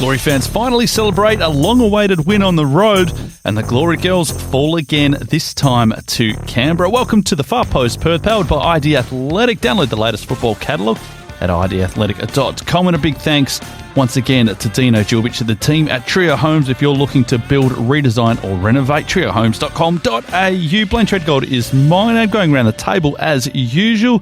Glory fans finally celebrate a long-awaited win on the road, and the Glory Girls fall again, this time to Canberra. Welcome to the Far Post Perth, powered by ID Athletic. Download the latest football catalogue at idathletic.com. And a big thanks once again to Dino Djurbic and the team at Trio Homes. If you're looking to build, redesign or renovate, triohomes.com.au. Blayne Treadgold is my name, going around the table as usual.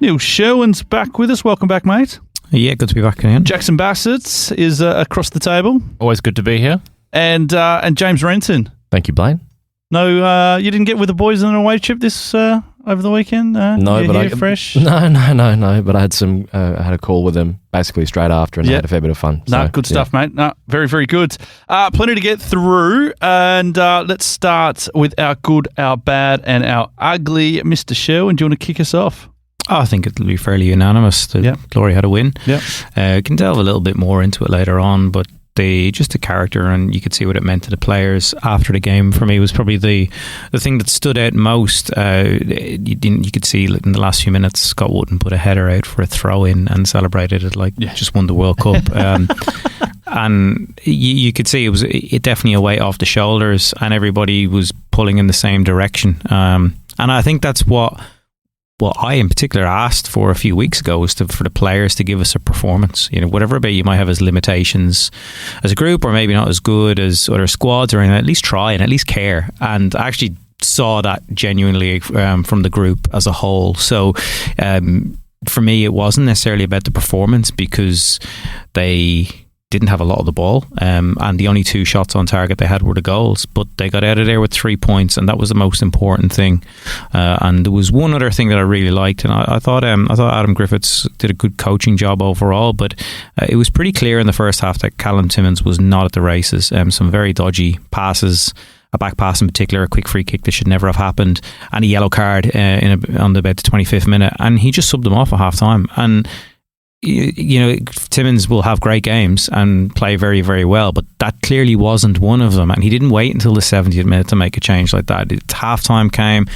Neil Sherwin's back with us. Welcome back, mate. Yeah, good to be back again. Jackson Bassett is across the table. Always good to be here. And James Renton. Thank you, Blayne. No, you didn't get with the boys on an away trip this over the weekend? No, but I fresh. No. But I had I had a call with them basically straight after, and I had a fair bit of fun. No, good stuff, mate. No, very, very good. Plenty to get through, and let's start with our good, our bad, and our ugly. Mr. Sherwin, do you want to kick us off? I think it'll be fairly unanimous that Glory had a win. Yeah, can delve a little bit more into it later on, but just the character, and you could see what it meant to the players after the game. For me, was probably the thing that stood out most. You could see in the last few minutes, Scott Wootton put a header out for a throw in and celebrated it like just won the World Cup. And you could see it definitely a weight off the shoulders, and everybody was pulling in the same direction. And I think that's what I in particular asked for a few weeks ago, was for the players to give us a performance. You know, whatever about you might have as limitations as a group, or maybe not as good as other squads, or anything, at least try and at least care. And I actually saw that genuinely from the group as a whole. So for me, it wasn't necessarily about the performance, because they didn't have a lot of the ball, and the only 2 shots on target they had were the goals, but they got out of there with 3 points, and that was the most important thing. And there was one other thing that I really liked, and I thought Adam Griffiths did a good coaching job overall, but it was pretty clear in the first half that Callum Timmins was not at the races. Some very dodgy passes, a back pass in particular, a quick free kick that should never have happened, and a yellow card on about the 25th minute, and he just subbed them off at half time. And you know, Timmins will have great games and play very, very well, but that clearly wasn't one of them, and he didn't wait until the 70th minute to make a change like that. Half time came,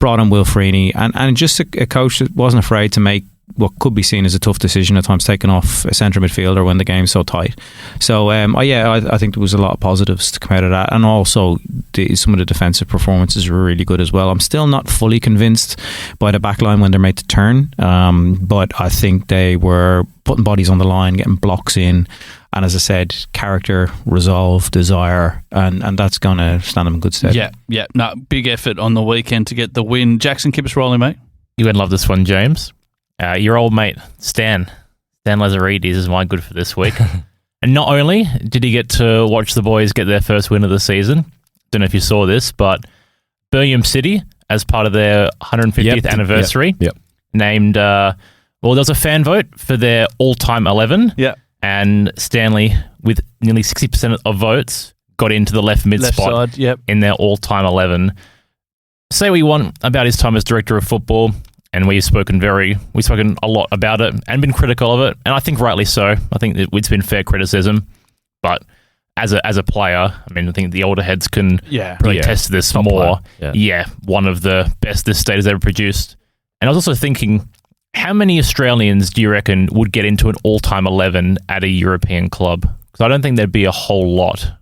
brought in Will Freeney, and just a coach that wasn't afraid to make what could be seen as a tough decision at times, taking off a centre midfielder when the game's so tight. So I think there was a lot of positives to come out of that, and also some of the defensive performances were really good as well. I'm still not fully convinced by the back line when they're made to turn, but I think they were putting bodies on the line, getting blocks in, and as I said, character, resolve, desire, and that's going to stand them in good stead. No, big effort on the weekend to get the win. Jackson, keep us rolling, mate. You would love this one, James. Your old mate, Stan Lazaridis, is my good for this week. And not only did he get to watch the boys get their first win of the season, don't know if you saw this, but Birmingham City, as part of their 150th anniversary, named, there was a fan vote for their all-time 11. And Stanley, with nearly 60% of votes, got into the left spot side, in their all-time 11. Say what you want about his time as director of football, and we've spoken a lot about it and been critical of it, and I think rightly so. I think it's been fair criticism, but as a player, I mean, I think the older heads can really test this more. One of the best this state has ever produced. And I was also thinking, how many Australians do you reckon would get into an all-time 11 at a European club? Because I don't think there'd be a whole lot.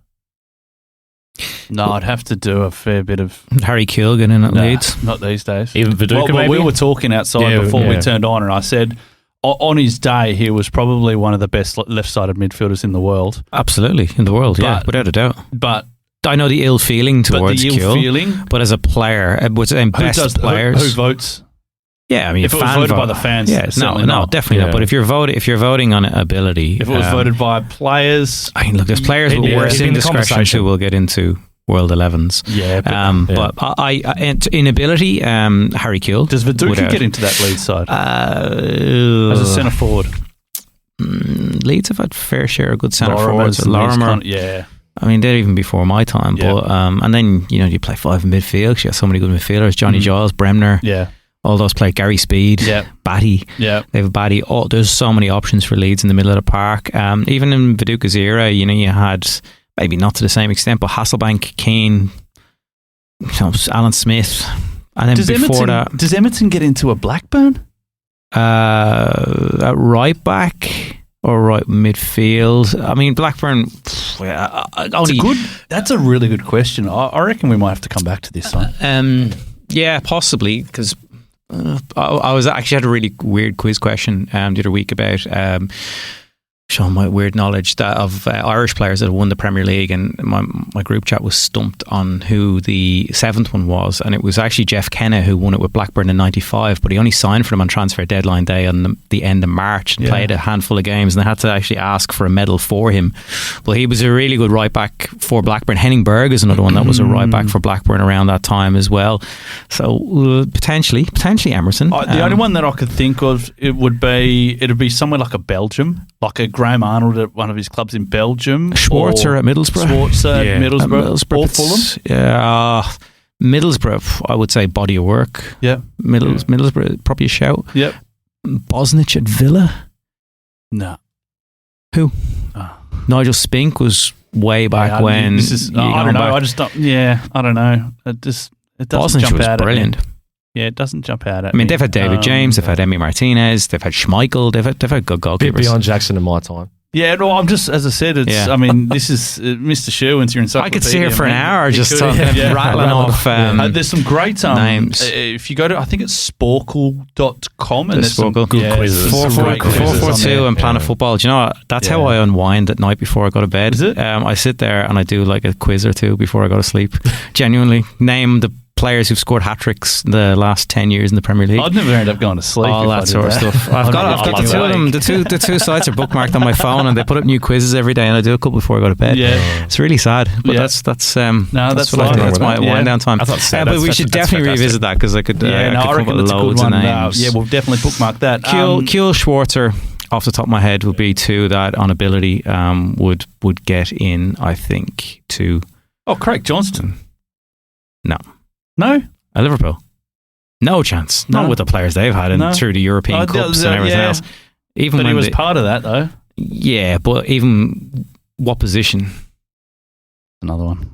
No, I'd have to do a fair bit of... Harry Keoghan in at Leeds. Not these days. Even Viduka, maybe? We were talking outside before we turned on, and I said, on his day, he was probably one of the best left-sided midfielders in the world. Absolutely, in the world, without a doubt. But I know the ill feeling towards Keoghan, but as a player, best players... Who votes? Yeah, I mean, if it was voted by the fans, definitely not. But if you're voting on ability, if it was voted by players, I mean, look, there's players with worse indiscretions who will get into World 11ens. But in ability, Harry Keoghan. Does Viduka get into that Leeds side as a centre forward? Leeds have had fair share of good centre forwards. Lorimer, I mean, they're even before my time. But and then you play 5 in midfield. You have so many good midfielders: Johnny Giles, Bremner. All those play. Gary Speed, Batty. They have Batty. Oh, there's so many options for Leeds in the middle of the park. Even in Viduka's era, you had, maybe not to the same extent, but Hasselbank, Keane, Alan Smith, and then does Edmonton get into a Blackburn? At right back, or right midfield. I mean, Blackburn. That's a really good question. I reckon we might have to come back to this one. Yeah, possibly, because I was actually had a really weird quiz question the other week about showing my weird knowledge of Irish players that have won the Premier League, and my group chat was stumped on who the seventh one was, and it was actually Jeff Kenna who won it with Blackburn in '95, but he only signed for them on transfer deadline day on the end of March and played a handful of games, and they had to actually ask for a medal for him. But he was a really good right back for Blackburn. Henning Berg is another one that was a right back for Blackburn around that time as well. So potentially Emerson. The only one that I could think of, it'd be somewhere like a Belgium, like a Graham Arnold at one of his clubs in Belgium. Schwarzer at Middlesbrough. At Middlesbrough. Or Fulham. Yeah. Middlesbrough, I would say body of work. Yeah. Middlesbrough, probably a shout. Yep. Bosnich at Villa. No. Who? Nigel Spink was way back when. I don't know. I don't know. It doesn't Bosnich jump was out brilliant. at me. Yeah, it doesn't jump out at me. I mean, they've had David James, they've had Emi Martinez, they've had Schmeichel, they've had good goalkeepers. Bit beyond Jackson in my time. Yeah, no, I'm just, as I said, I mean, this is Mr. Sherwin's your encyclopedia. I could sit here for an hour just talking, rattling off there's some great names. If you go to, I think it's sporkle.com, and there's some good quizzes. 442 and Planet Football. Do you know what? That's how I unwind at night before I go to bed. Is it? I sit there and I do like a quiz or two before I go to sleep. Genuinely. Name the players who've scored hat-tricks the last 10 years in the Premier League. I'd never end up going to sleep. All that sort of stuff. I've got the two of them. The two sites are bookmarked on my phone, and they put up new quizzes every day, and I do a couple before I go to bed. Yeah. It's really sad, but that's my wind down time. But we should definitely revisit that, because I could I reckon that's loads a good of one. names. We'll definitely bookmark that. Kiel Schwarzer, off the top of my head, would be two that on ability would get in, I think, to... Oh, Craig Johnston. No. At Liverpool, no chance. Not with the players they've had through the European Cups and everything else. Even but he was part of that, though. Yeah, but even what position? Another one.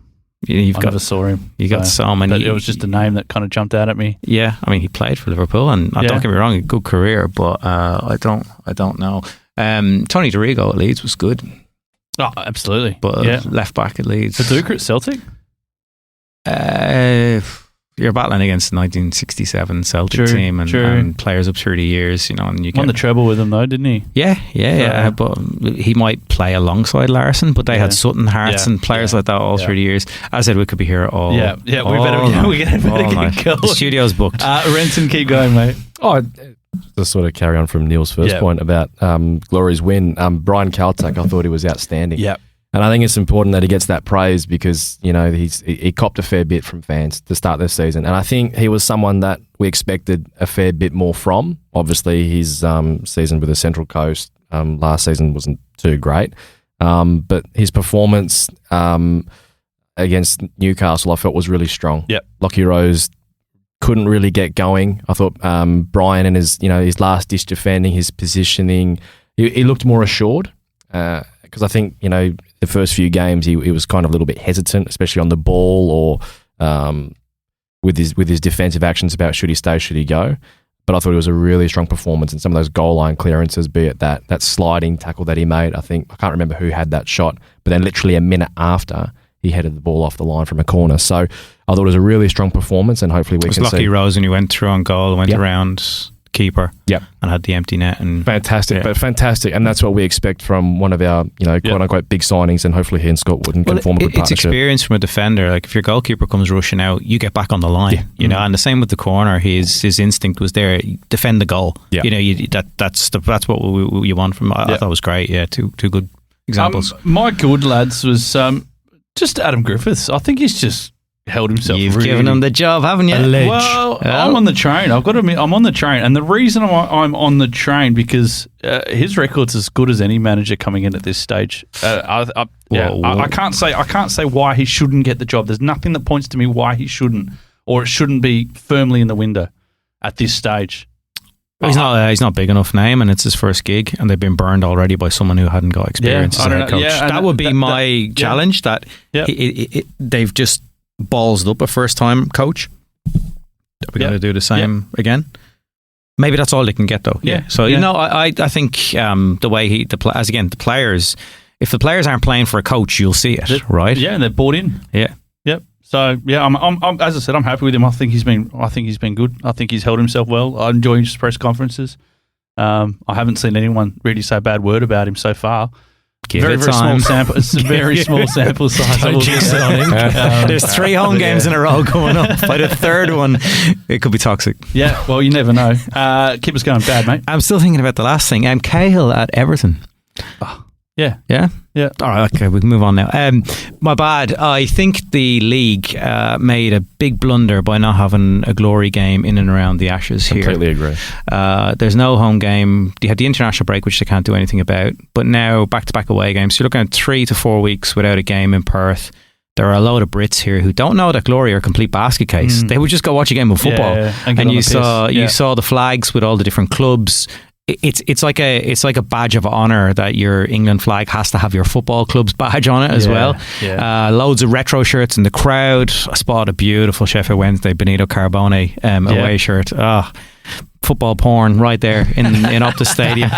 I never saw him. You got so many. It was just a name that kind of jumped out at me. Yeah, I mean, he played for Liverpool, and don't get me wrong, a good career, but I don't know. Tony DeRigo at Leeds was good. Oh, absolutely. But left back at Leeds. Paducah at Celtic? You're battling against the 1967 Celtic team and players up through the years, and you won the treble with them though, didn't he? Yeah. But he might play alongside Larson, but they had Sutton, Hearts, and players like that all through the years. As I said, we could be here all. We better get going. The studio's booked. Renton, keep going, mate. To sort of carry on from Neil's first point about Glory's win, Brian Kaltak, I thought he was outstanding. Yeah. And I think it's important that he gets that praise, because, he copped a fair bit from fans to start this season. And I think he was someone that we expected a fair bit more from. Obviously, his season with the Central Coast last season wasn't too great. But his performance against Newcastle, I felt, was really strong. Yep. Lockie Rose couldn't really get going. I thought Brian and his last-ditch defending, his positioning, he looked more assured. Because I think, the first few games he was kind of a little bit hesitant, especially on the ball or with his defensive actions about should he stay, should he go. But I thought it was a really strong performance, and some of those goal line clearances, be it that sliding tackle that he made. I can't remember who had that shot, but then literally a minute after, he headed the ball off the line from a corner. So I thought it was a really strong performance, and hopefully we can see. It was Lockie Rose when he went through on goal and went around keeper and had the empty net. And fantastic. And that's what we expect from one of our quote-unquote big signings, and hopefully he and Scott Wood can form a good partnership. It's experience from a defender. Like, if your goalkeeper comes rushing out, you get back on the line, and the same with the corner. His instinct was there, defend the goal. That's what you want from. I thought it was great. Two good examples. My good lads was just Adam Griffiths. I think he's just held himself. You've given him the job, haven't you? Well, I'm on the train. I've got to admit, I'm on the train, and the reason I'm on the train because his record's as good as any manager coming in at this stage. I can't say why he shouldn't get the job. There's nothing that points to me why he shouldn't, or it shouldn't be firmly in the window at this stage. He's not big enough name, and it's his first gig, and they've been burned already by someone who hadn't got experience as a head coach. That would be my challenge. They've just ballsed up a first-time coach. Are we going to do the same again? Maybe that's all they can get, though. Yeah. So I think the way the players, if the players aren't playing for a coach, you'll see it, right? Yeah, and they're bought in. Yeah. Yep. So yeah, I'm as I said, I'm happy with him. I think he's been good. I think he's held himself well. I enjoy his press conferences. I haven't seen anyone really say a bad word about him so far. Very small sample. It's a very small sample size. Don't jinx it on him. There's 3 home games in a row going up. By the third one, it could be toxic. Yeah, well, you never know. Keep us going bad, mate. I'm still thinking about the last thing. Cahill at Everton. Oh, yeah. All right, okay, we can move on now. My bad. I think the league made a big blunder by not having a glory game in and around the Ashes here. Completely agree. There's no home game. You had the international break, which they can't do anything about. But now back-to-back away games. So you're looking at 3 to 4 weeks without a game in Perth. There are a load of Brits here who don't know that glory are a complete basket case. They would just go watch a game of football, and you saw the flags with all the different clubs. It's like a badge of honour that your England flag has to have your football club's badge on it as well. Yeah. Loads of retro shirts in the crowd. I spotted a beautiful Sheffield Wednesday Benito Carbone away shirt. Football porn right there in Optus Stadium.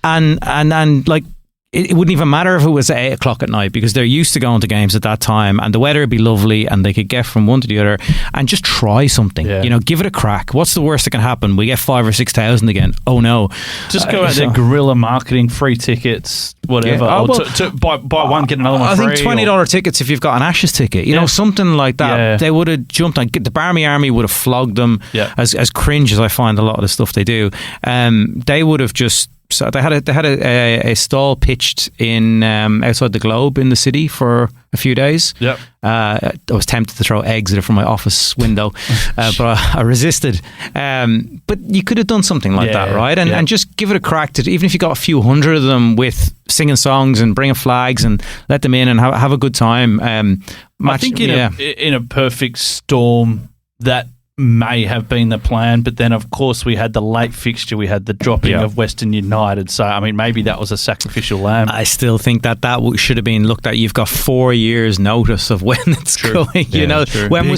And like, it wouldn't even matter if it was 8 o'clock at night, because they're used to going to games at that time, and the weather would be lovely, and they could get from one to the other and just try something. Give it a crack. What's the worst that can happen? We get 5,000 or 6,000 again. Oh no! Just go out there, guerrilla marketing, free tickets, whatever. To buy one, get another one. I think $20 tickets if you've got an Ashes ticket. You know, something like that. Yeah. They would have jumped on. The Barmy Army would have flogged them. Yeah. As cringe as I find a lot of the stuff they do, they would have just. So they had a stall pitched in outside the Globe in the city for a few days. Yep. I was tempted to throw eggs at it from my office window, but I resisted. But you could have done something like that, right? And just give it a crack. Even if you got a few hundred of them with singing songs and bringing flags and let them in and have a good time. I think in a perfect storm that may have been the plan, but then of course we had the late fixture, we had the dropping of Western United, so I mean maybe that was a sacrificial lamb. I still think that should have been looked at. You've got 4 years notice of when it's going. True. When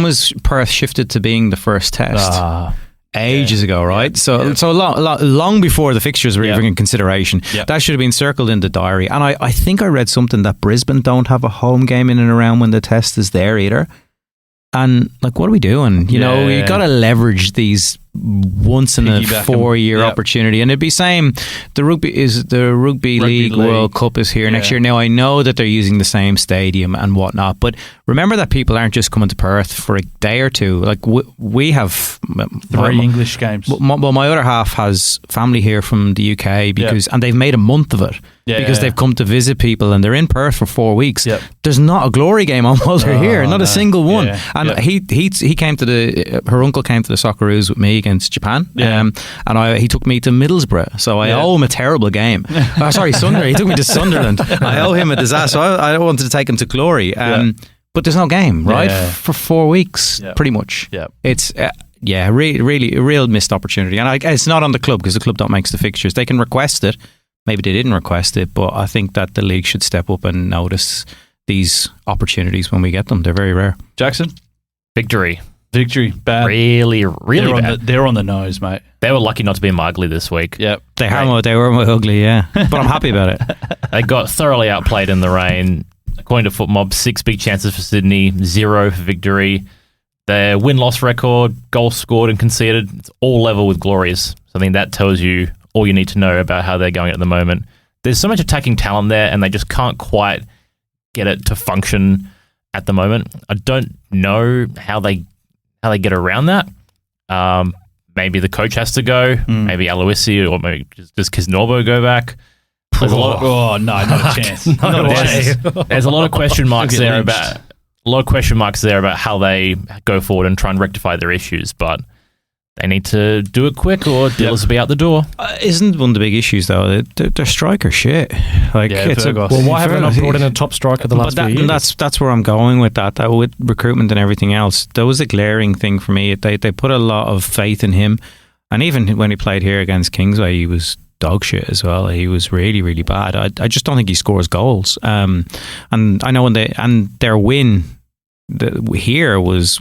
was Perth shifted to being the first test? Ages ago, right? So long before the fixtures were even in consideration. That should have been circled in the diary. And I think I read something that Brisbane don't have a home game in and around when the test is there either. And like, what are we doing? You got to leverage these once in a 4-year opportunity. And it'd be same. The rugby league World Cup is here next year. Now I know that they're using the same stadium and whatnot, but remember that people aren't just coming to Perth for a day or two. Like we have 3 English games. Well, my other half has family here from the UK and they've made a month of it. Because they've come to visit people and they're in Perth for 4 weeks. There's not a glory game on while they're here, not a single one. And he came to her uncle came to the Socceroos with me against Japan, and he took me to Middlesbrough, so I owe him a terrible game. Sunderland. He took me to Sunderland. I owe him a disaster. So I wanted to take him to glory, but there's no game, right? For 4 weeks, pretty much. It's really a real missed opportunity, and it's not on the club because the club don't make the fixtures. They can request it. Maybe they didn't request it, but I think that the league should step up and notice these opportunities when we get them. They're very rare. Jackson? Victory, bad. Really bad. They're on the nose, mate. They were lucky not to be my ugly this week. Yep. They were my ugly, but I'm happy about it. They got thoroughly outplayed in the rain. According to FootMob, 6 big chances for Sydney, 0 for Victory. Their win-loss record, goals scored and conceded, it's all level with Glorious. So I think that tells you all you need to know about how they're going at the moment. There's so much attacking talent there, and they just can't quite get it to function at the moment. I don't know how they get around that. Maybe the coach has to go. Maybe Aloisi, or maybe just Kisnorbo go back. There's a lot of, not a chance. Not a chance. There's a lot of question marks there about how they go forward and try and rectify their issues, but they need to do it quick or dealers will be out the door. Isn't one of the big issues though? Their striker shit. Why haven't they not brought in a top striker the last few years? That's where I'm going with that. That with recruitment and everything else, that was a glaring thing for me. They put a lot of faith in him, and even when he played here against Kingsway, he was dog shit as well. He was really, really bad. I just don't think he scores goals. And I know their win here was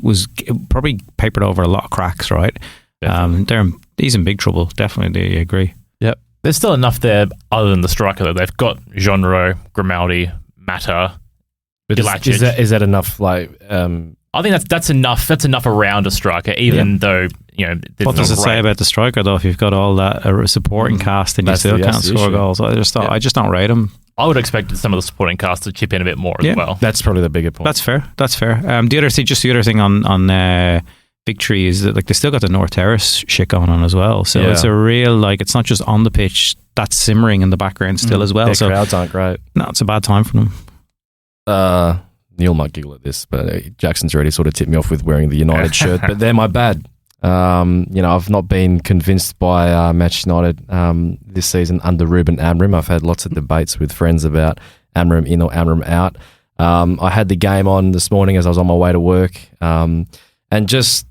probably papered over a lot of cracks, right? He's in big trouble. Definitely, I agree. Yep. There's still enough there other than the striker, though. They've got Genre, Grimaldi, Mata. But is that enough? Like, I think that's enough. That's enough around a striker, even though What does it say about the striker though? If you've got all that supporting cast and you still can't score goals, I just don't rate him. I would expect some of the supporting cast to chip in a bit more as well. That's probably the bigger point. That's fair. The other thing on Victory is that like they still got the North Terrace shit going on as well. So it's a real it's not just on the pitch. That's simmering in the background still as well. Their crowds aren't great. No, it's a bad time for them. Neil might giggle at this, but Jackson's already sort of tipped me off with wearing the United shirt, but they're my bad. I've not been convinced by Manchester United this season under Ruben Amorim. I've had lots of debates with friends about Amorim in or Amorim out. I had the game on this morning as I was on my way to work, and just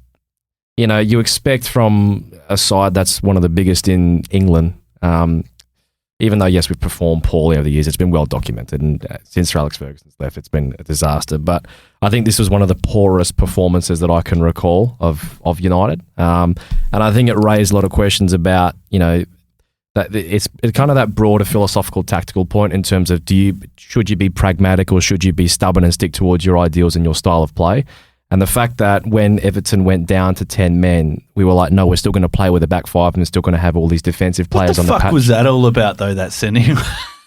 you expect from a side that's one of the biggest in England. Even though, yes, we've performed poorly over the years, it's been well documented. And since Sir Alex Ferguson's left, it's been a disaster. But I think this was one of the poorest performances that I can recall of United. And I think it raised a lot of questions about, that it's kind of that broader philosophical tactical point in terms of should you be pragmatic or should you be stubborn and stick towards your ideals and your style of play? And the fact that when Everton went down to 10 men, we were like, no, we're still going to play with a back five and we're still going to have all these defensive players on the patch. What the fuck was that all about, though, that sending?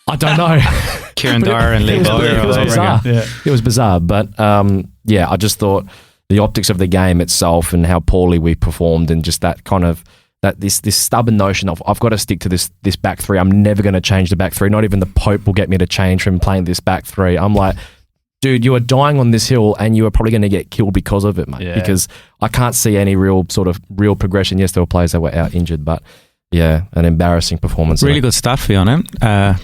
I don't know. Kieran Dyer and Lee Bowyer. It was bizarre. It was bizarre. But, I just thought the optics of the game itself and how poorly we performed and just that kind of this stubborn notion of I've got to stick to this back three. I'm never going to change the back three. Not even the Pope will get me to change from playing this back three. I'm like, dude, you are dying on this hill and you are probably going to get killed because of it, mate. Yeah. Because I can't see any real progression. Yes, there were players that were out injured, but yeah, an embarrassing performance. Really good stat for you on it,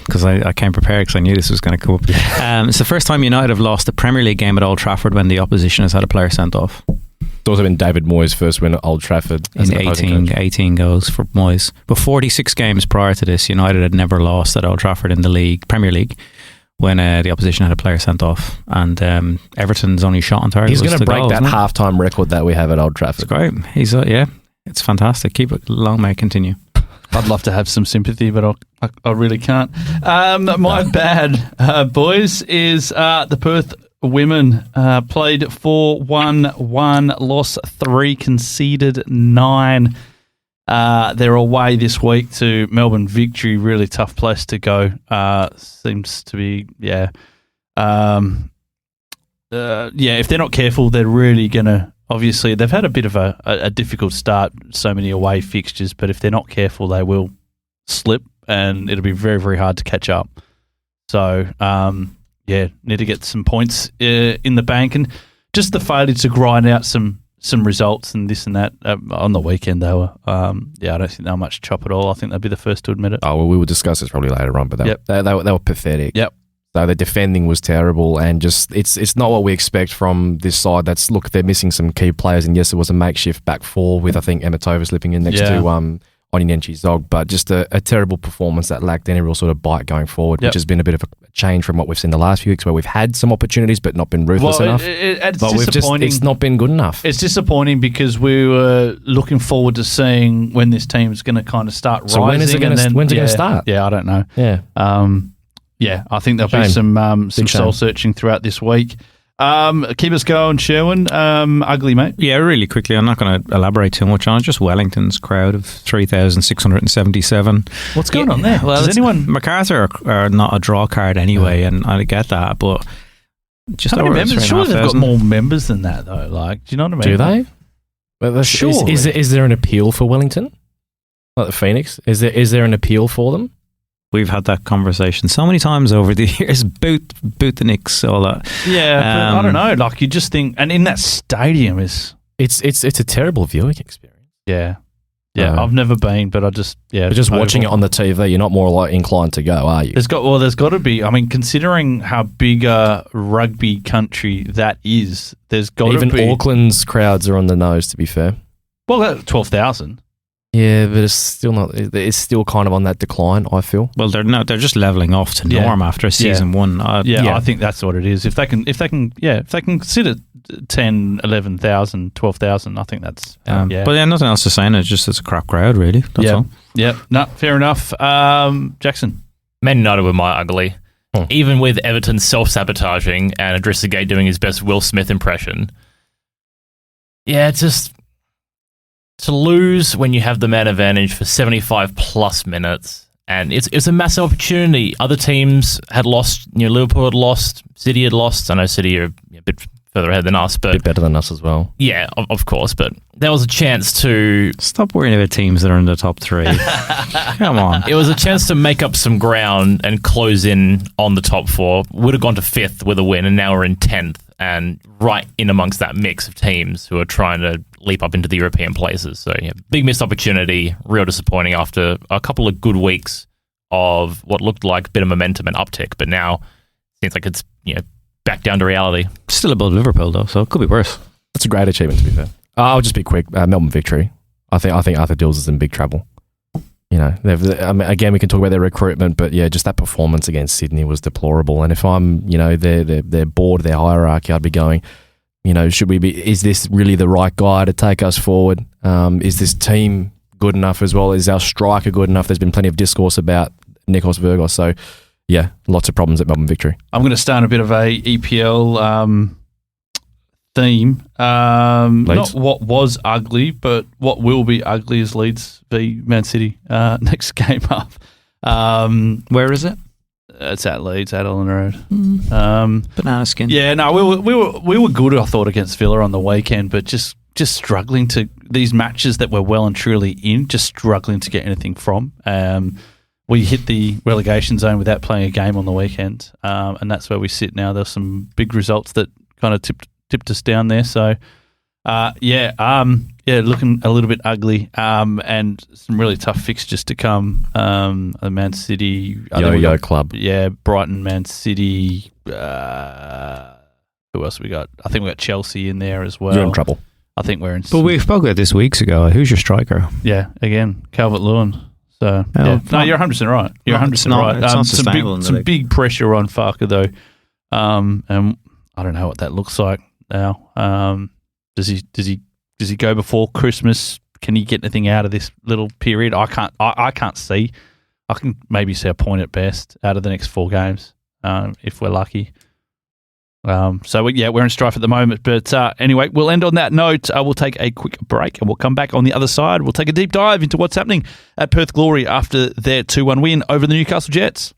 because I came prepared because I knew this was going to come up. It's the first time United have lost a Premier League game at Old Trafford when the opposition has had a player sent off. It's also been David Moyes' first win at Old Trafford. In 18 goals for Moyes. But 46 games prior to this, United had never lost at Old Trafford in the Premier League, when the opposition had a player sent off, and Everton's only shot on target. He's going to break that half-time record that we have at Old Trafford. It's great. He's it's fantastic. Keep it long, may it continue. I'd love to have some sympathy, but I really can't. My bad, boys, is the Perth women played 4-1-1, lost 3, conceded 9. They're away this week to Melbourne Victory, really tough place to go. Seems to be, if they're not careful, they're really going to, obviously, they've had a bit of a difficult start, so many away fixtures, but if they're not careful, they will slip and it'll be very, very hard to catch up. So, need to get some points in the bank, and just the failure to grind out some results and this and that on the weekend. They were, I don't think they were much chop at all. I think they'd be the first to admit it. Oh, well, we will discuss this probably later on, but they were pathetic. Yep. So the defending was terrible, and just it's not what we expect from this side. They're missing some key players, and yes, it was a makeshift back four with I think Emma Tova slipping in next to Onyinenchi Zog, but just a terrible performance that lacked any real sort of bite going forward, which has been a bit of a change from what we've seen the last few weeks, where we've had some opportunities but not been ruthless enough. It's disappointing. It's not been good enough. It's disappointing because we were looking forward to seeing when this team's going to kind of start rising. So when's it going to start? Yeah, I don't know. Yeah. I think there'll be some soul searching throughout this week. Keep us going, Sherwin. Ugly, mate. Yeah, really quickly. I'm not going to elaborate too much on it. Just Wellington's crowd of 3,677. What's going on there? Well, MacArthur are not a draw card anyway, and I get that, but just how many members? Surely they've got more members than that, though. Like, do you know what I mean? Do they? Well, sure. Is there an appeal for Wellington? Like the Phoenix? Is there an appeal for them? We've had that conversation so many times over the years. Boot the Knicks, all that. Yeah, but I don't know. Like, you just think, and in that stadium is it's a terrible viewing experience. Yeah, I've never been, but but just watching it on the TV, you're not more like inclined to go, are you? There's got to be. I mean, considering how big a rugby country that is, there's got to be. Even Auckland's crowds are on the nose. To be fair, well, 12,000. Yeah, but it's still not. It's still kind of on that decline, I feel. Well, they're just leveling off to norm after season one. I think that's what it is. If they can sit at 10, 11,000, 12,000. I think that's But nothing else to say. It's a crap crowd, really. That's all. Yeah, no, fair enough. Jackson. Man United were my ugly. Even with Everton self-sabotaging and Idrissa Gueye doing his best Will Smith impression. Yeah, it's just to lose when you have the man advantage for 75 plus minutes, and it's a massive opportunity. Other teams had lost. Liverpool had lost. City had lost. I know City are a bit further ahead than us, but a bit better than us as well. Yeah, of course. But there was a chance to stop worrying about teams that are in the top three. Come on, it was a chance to make up some ground and close in on the top four. Would have gone to 5th with a win, and now we're in 10th. And right in amongst that mix of teams who are trying to leap up into the European places. So, big missed opportunity, real disappointing after a couple of good weeks of what looked like a bit of momentum and uptick, but now it seems like it's back down to reality. Still above Liverpool, though, so it could be worse. That's a great achievement, to be fair. I'll just be quick. Melbourne Victory. I think Arthur Dills is in big trouble. Again, we can talk about their recruitment, but just that performance against Sydney was deplorable. And if I'm, their board, their hierarchy, I'd be going, is this really the right guy to take us forward? Is this team good enough as well? Is our striker good enough? There's been plenty of discourse about Nikos Virgos. So, lots of problems at Melbourne Victory. I'm going to start a bit of a EPL theme. Not what was ugly, but what will be ugly is Leeds v Man City next game up. Where is it? It's at Leeds, at Ellen Road. Banana skin. Yeah, no, we were good, I thought, against Villa on the weekend, but just struggling to these matches that we're well and truly in, just struggling to get anything from. We hit the relegation zone without playing a game on the weekend, and that's where we sit now. There's some big results that kind of tipped us down there. So, looking a little bit ugly, and some really tough fixtures to come. The Man City Yo-Yo Club, Brighton, Man City. Who else we got? I think we got Chelsea in there as well. You're in trouble. I think we're in. But we spoke about this weeks ago. Who's your striker? Yeah, again, Calvert-Lewin. So no, you're 100% right. You're 100% right. It's not sustainable. Some big pressure on Farker though, and I don't know what that looks like now. Does he go before Christmas? Can he get anything out of this little period? I can't see. I can maybe see a point at best out of the next 4 games if we're lucky. We're in strife at the moment. But anyway, we'll end on that note. We'll take a quick break and we'll come back on the other side. We'll take a deep dive into what's happening at Perth Glory after their 2-1 win over the Newcastle Jets.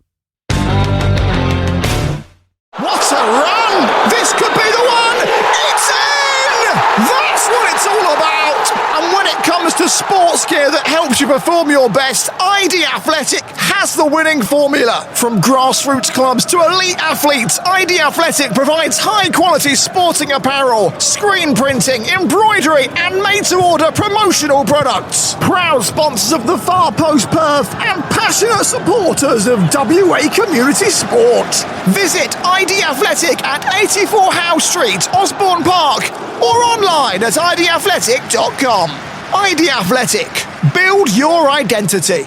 What a run! This could be the one! It's in! That's what it's all about! And when it comes to sports gear that helps you perform your best, ID Athletic has the winning formula. From grassroots clubs to elite athletes, ID Athletic provides high-quality sporting apparel, screen printing, embroidery, and made-to-order promotional products. Proud sponsors of the Far Post Perth and passionate supporters of WA community sport. Visit ID Athletic at 84 Howe Street, Osborne Park, or online at idathletic.com. ID Athletic. Build your identity.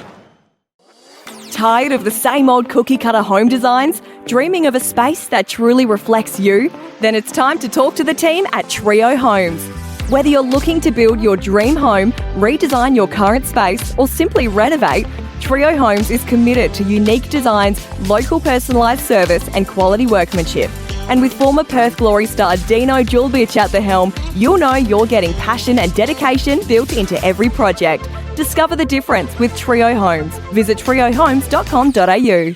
Tired of the same old cookie-cutter home designs? Dreaming of a space that truly reflects you? Then it's time to talk to the team at Trio Homes. Whether you're looking to build your dream home, redesign your current space, or simply renovate, Trio Homes is committed to unique designs, local personalised service and quality workmanship. And with former Perth Glory star Dino Julbich at the helm, you'll know you're getting passion and dedication built into every project. Discover the difference with Trio Homes. Visit triohomes.com.au.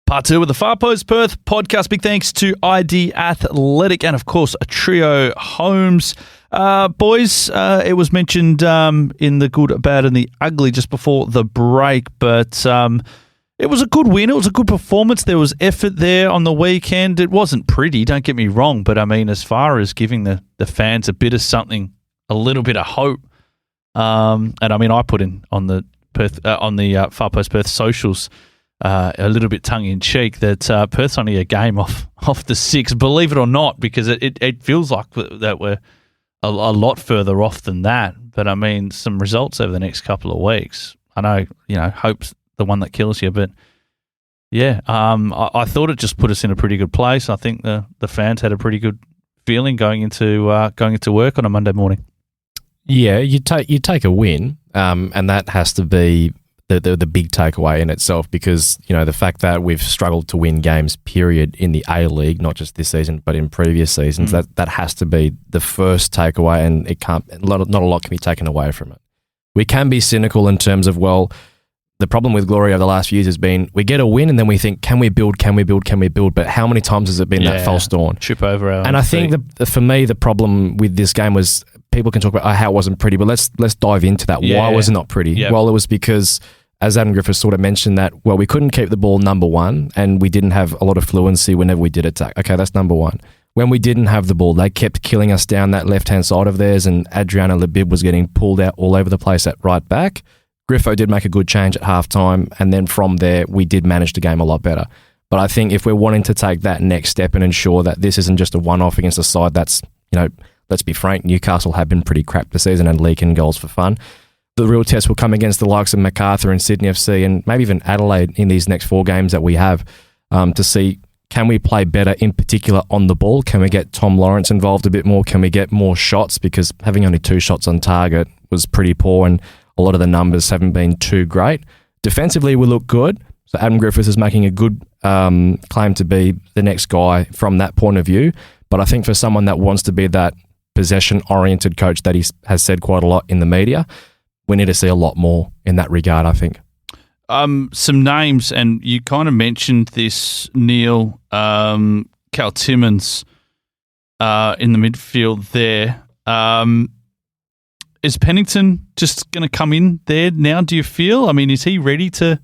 Part 2 of the Far Post Perth podcast. Big thanks to ID Athletic and, of course, Trio Homes. Boys, it was mentioned in the good, bad and the ugly just before the break, but it was a good win. It was a good performance. There was effort there on the weekend. It wasn't pretty, don't get me wrong, but I mean, as far as giving the fans a bit of something, a little bit of hope, and I mean, I put in on the Perth Far Post Perth socials a little bit tongue-in-cheek that Perth's only a game off the 6, believe it or not, because it feels like that we're a lot further off than that. But I mean, some results over the next couple of weeks. I know, hope's the one that kills you, but Yeah, I thought it just put us in a pretty good place. I think the fans had a pretty good feeling going into work on a Monday morning. Yeah, you take a win, and that has to be the big takeaway in itself, because the fact that we've struggled to win games, period, in the A-League, not just this season but in previous seasons, that has to be the first takeaway, and it can't. Not a lot can be taken away from it. We can be cynical in terms of, well, the problem with Glory over the last few years has been we get a win and then we think, can we build? But how many times has it been that false dawn? Trip over our And I think for me, the problem with this game was people can talk about how it wasn't pretty, but let's dive into that. Yeah. Why was it not pretty? Yep. Well, it was because, as Adam Griffiths sort of mentioned, that, well, we couldn't keep the ball number one and we didn't have a lot of fluency whenever we did attack. Okay, that's number one. When we didn't have the ball, they kept killing us down that left-hand side of theirs, and Adriana Labib was getting pulled out all over the place at right back. Griffo did make a good change at halftime, and then from there, we did manage the game a lot better. But I think if we're wanting to take that next step and ensure that this isn't just a one-off against a side that's, let's be frank, Newcastle have been pretty crap this season and leaking goals for fun. The real test will come against the likes of MacArthur and Sydney FC and maybe even Adelaide in these next 4 games that we have, to see, can we play better, in particular on the ball? Can we get Tom Lawrence involved a bit more? Can we get more shots? Because having only 2 shots on target was pretty poor, and a lot of the numbers haven't been too great. Defensively, we look good. So Adam Griffiths is making a good claim to be the next guy from that point of view. But I think for someone that wants to be that possession-oriented coach that he has said quite a lot in the media, we need to see a lot more in that regard, I think. Some names, and you kind of mentioned this, Neil, Cal Timmins in the midfield there. Is Pennington just going to come in there now, do you feel? I mean, is he ready to...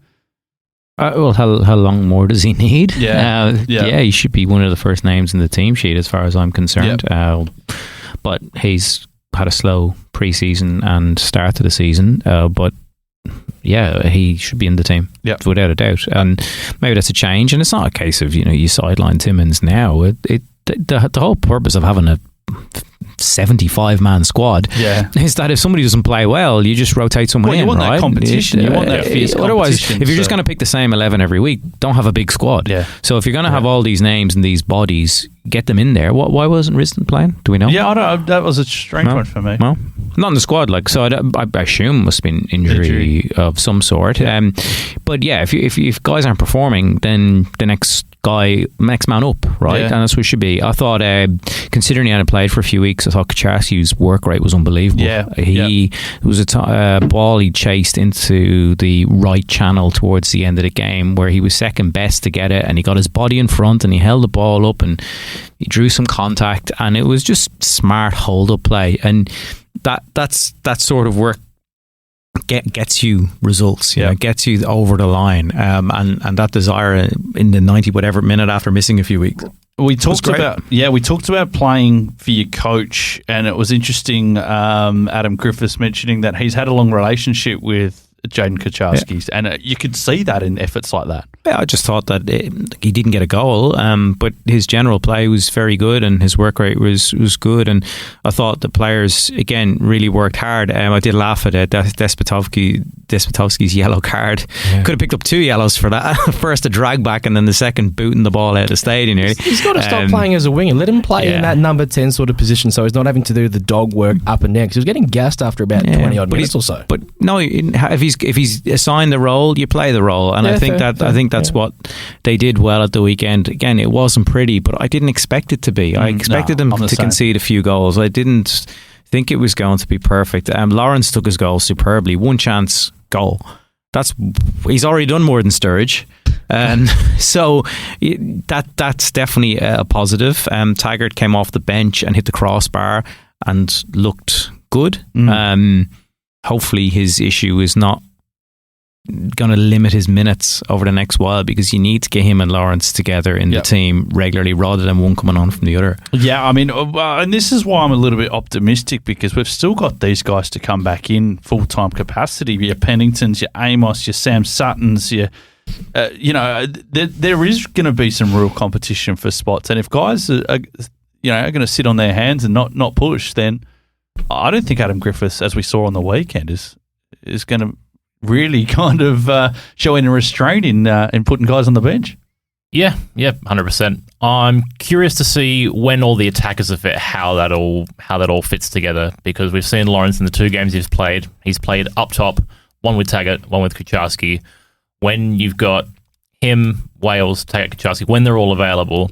well, how long more does he need? Yeah. He should be one of the first names in the team sheet as far as I'm concerned. Yep. But he's had a slow pre-season and start to the season. But yeah, he should be in the team, without a doubt. And maybe that's a change. And it's not a case of, you sideline Timmins now. The whole purpose of having a 75-man squad is that if somebody doesn't play well, you just rotate someone in, you want right? that competition. You want that fierce otherwise, competition. if you're just going to pick the same 11 every week, don't have a big squad. Yeah. So if you're going to have all these names and these bodies, get them in there. Why wasn't Riston playing? Do we know? Yeah, I don't. That was a strange one for me. Well, not in the squad, so I assume it must have been injury of some sort. But yeah, if guys aren't performing, then the next man up, right? Yeah. And that's what it should be. I thought, considering he hadn't played for a few weeks, I thought Kucharski's work rate was unbelievable. It was a ball he chased into the right channel towards the end of the game, where he was second best to get it, and he got his body in front and he held the ball up and he drew some contact, and it was just smart hold-up play, and that's that sort of work gets you results, gets you over the line, and that desire in the 90 whatever minute after missing a few weeks. We talked about playing for your coach, and it was interesting. Adam Griffiths mentioning that he's had a long relationship with Jaden Kucharski, and you could see that in efforts like that. Yeah, I just thought that he didn't get a goal, but his general play was very good and his work rate was good, and I thought the players, again, really worked hard. I did laugh at Despotovsky's yellow card. Could have picked up 2 yellows for that. First a drag back and then the second booting the ball out of the stadium. He's got to stop playing as a winger. Let him play in that number 10 sort of position, so he's not having to do the dog work up and down, because he was getting gassed after about 20 odd minutes or so. But no, if he's assigned the role, you play the role, and I think that's what they did well at the weekend. Again, it wasn't pretty, but I didn't expect it to be. I expected them to concede a few goals. I didn't think it was going to be perfect. Lawrence took his goal superbly. 1 chance goal. He's already done more than Sturridge, and so that's definitely a positive. Taggart came off the bench and hit the crossbar and looked good. Hopefully his issue is not going to limit his minutes over the next while, because you need to get him and Lawrence together in the team regularly rather than one coming on from the other. Yeah, I mean, and this is why I'm a little bit optimistic, because we've still got these guys to come back in full-time capacity. Your Penningtons, your Amos, your Sam Suttons, there is going to be some real competition for spots, and if guys are going to sit on their hands and not push, then I don't think Adam Griffiths, as we saw on the weekend, is going to really kind of showing a restraint in putting guys on the bench. Yeah, 100%. I'm curious to see when all the attackers are fit, how that all fits together, because we've seen Lawrence in the 2 games he's played up top, one with Taggart, one with Kucharski. When you've got him, Wales, Taggart, Kucharski, when they're all available,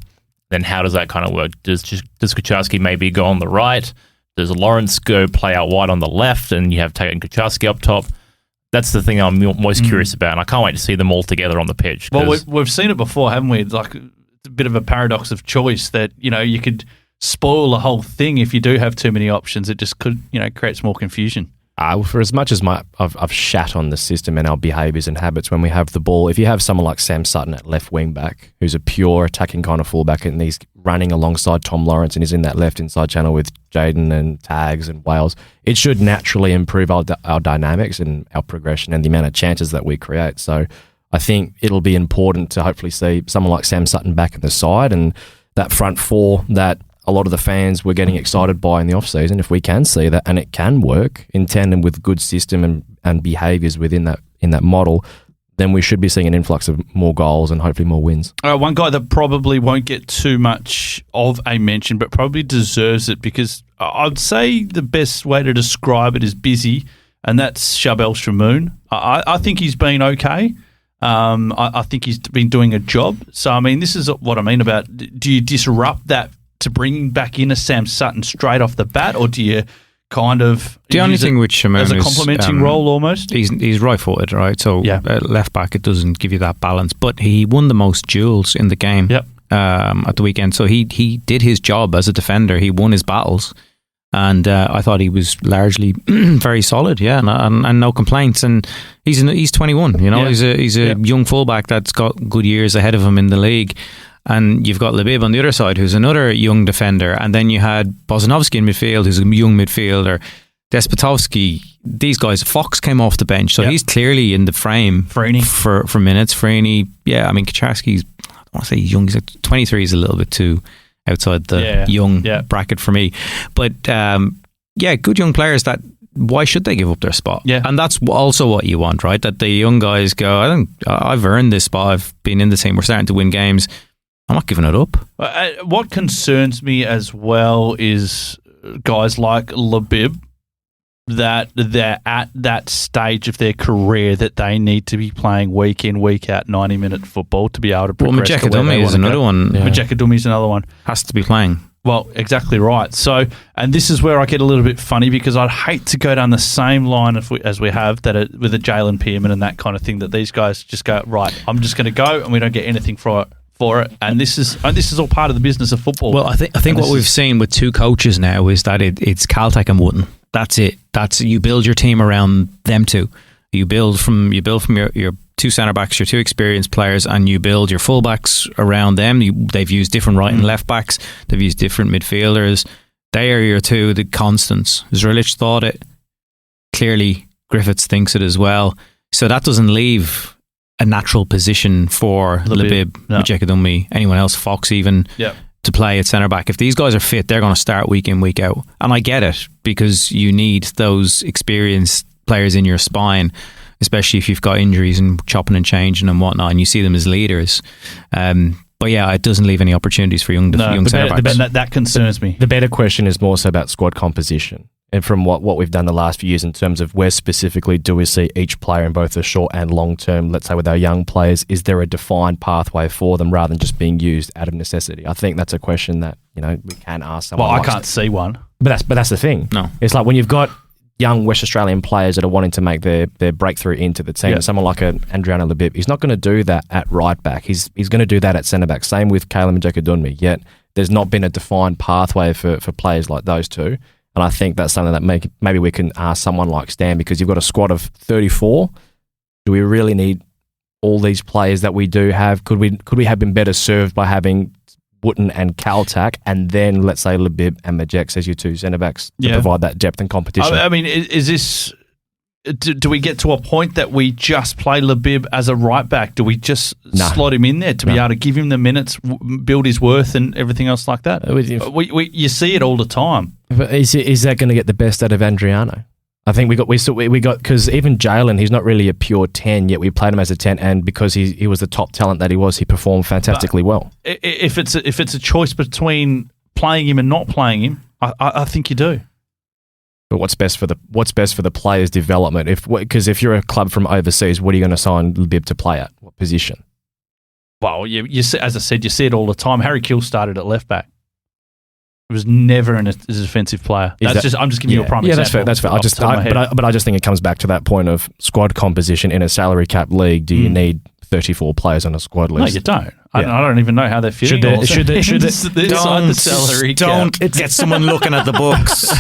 then how does that kind of work? Does Kucharski maybe go on the right? Does Lawrence go play out wide on the left, and you have Taggart and Kucharski up top? That's the thing I'm most curious about, and I can't wait to see them all together on the pitch. Well, we've seen it before, haven't we? Like, it's a bit of a paradox of choice that, you could spoil the whole thing if you do have too many options. It just could, creates more confusion. For as much as I've shat on the system and our behaviours and habits when we have the ball, if you have someone like Sam Sutton at left wing back, who's a pure attacking kind of fullback, and he's running alongside Tom Lawrence and he's in that left inside channel with Jaden and Tags and Wales, it should naturally improve our dynamics and our progression and the amount of chances that we create. So I think it'll be important to hopefully see someone like Sam Sutton back in the side, and that front four that a lot of the fans were getting excited by in the off-season. If we can see that, and it can work in tandem with good system and behaviours within that model, then we should be seeing an influx of more goals and hopefully more wins. One guy that probably won't get too much of a mention, but probably deserves it, because I'd say the best way to describe it is busy, and that's Shabel Shamoon. I think he's been okay. I think he's been doing a job. So, I mean, this is what I mean about, do you disrupt that to bring back in a Sam Sutton straight off the bat, or do you kind of the only thing with Shamoon as a complementing role almost? He's right-footed, right? So left back, it doesn't give you that balance. But he won the most duels in the game at the weekend. So he did his job as a defender. He won his battles. And I thought he was largely very solid, and no complaints. And he's 21, he's a young fullback that's got good years ahead of him in the league. And you've got Labib on the other side, who's another young defender. And then you had Bozanovsky in midfield, who's a young midfielder. Despotovsky, these guys. Fox came off the bench, so he's clearly in the frame for minutes. Freeney, Kucharski's, I don't want to say he's young. He's like 23 is a little bit too outside the young bracket for me. But good young players that, why should they give up their spot? Yeah. And that's also what you want, right? That the young guys go, I think I've earned this spot. I've been in the team. We're starting to win games. I'm not giving it up. What concerns me as well is guys like Labib, that they're at that stage of their career that they need to be playing week in, week out, 90-minute football to be able to progress. Well, Majeka is another one. Majeka Dummi's another one. Has to be playing. Well, exactly right. So, and this is where I get a little bit funny, because I'd hate to go down the same line as we have with a Jalen Pearman and that kind of thing, that these guys just go, right, I'm just going to go and we don't get anything for it. And this is all part of the business of football. Well, I think what we've seen with 2 coaches now is that it's Caltech and Wooten. That's it. You build your team around them two. You build from your 2 centre backs, your 2 experienced players, and you build your full backs around them. They've used different right and left backs. They've used different midfielders. They are your 2, the constants. Zrilic thought it. Clearly, Griffiths thinks it as well. So that doesn't leave a natural position for Labib, Majeka Dummi, anyone else, Fox even, to play at centre back. If these guys are fit, they're going to start week in, week out. And I get it, because you need those experienced players in your spine, especially if you've got injuries and chopping and changing and whatnot, and you see them as leaders. But it doesn't leave any opportunities for young centre backs. That concerns me. The better question is more so about squad composition. And from what we've done the last few years in terms of where specifically do we see each player in both the short and long term, let's say with our young players, is there a defined pathway for them rather than just being used out of necessity? I think that's a question that, we can ask someone. Well, I can't see one. But that's the thing. No. It's like when you've got young West Australian players that are wanting to make their breakthrough into the team, someone like Adriano Labib, he's not going to do that at right back. He's going to do that at centre back. Same with Caleb Majeka Dummi, yet there's not been a defined pathway for players like those two. And I think that's something that maybe we can ask someone like Stan, because you've got a squad of 34. Do we really need all these players that we do have? Could we have been better served by having Wooten and Caltech, and then let's say Labib and Majek as your 2 centre backs to provide that depth and competition? I mean, is this? Do we get to a point that we just play Labib as a right back? Do we just slot him in there to be able to give him the minutes, build his worth, and everything else like that? You see it all the time. But is that going to get the best out of Adriano? I think we got because even Jalen, he's not really a pure 10, yet we played him as a 10, and because he was the top talent that he was, he performed fantastically well. If it's a choice between playing him and not playing him, I think you do. But what's best for the player's development? Because if you're a club from overseas, what are you going to sign Bib to play at? What position? Well, as I said, you see it all the time. Harry Kill started at left back. He was never as a defensive player. I'm just giving you a prime example. Yeah, that's fair. I just think it comes back to that point of squad composition in a salary cap league. Do you need 34 players on a squad list? No, you don't. I don't even know how they're fitting. Should they the salary don't cap. get someone looking at the books.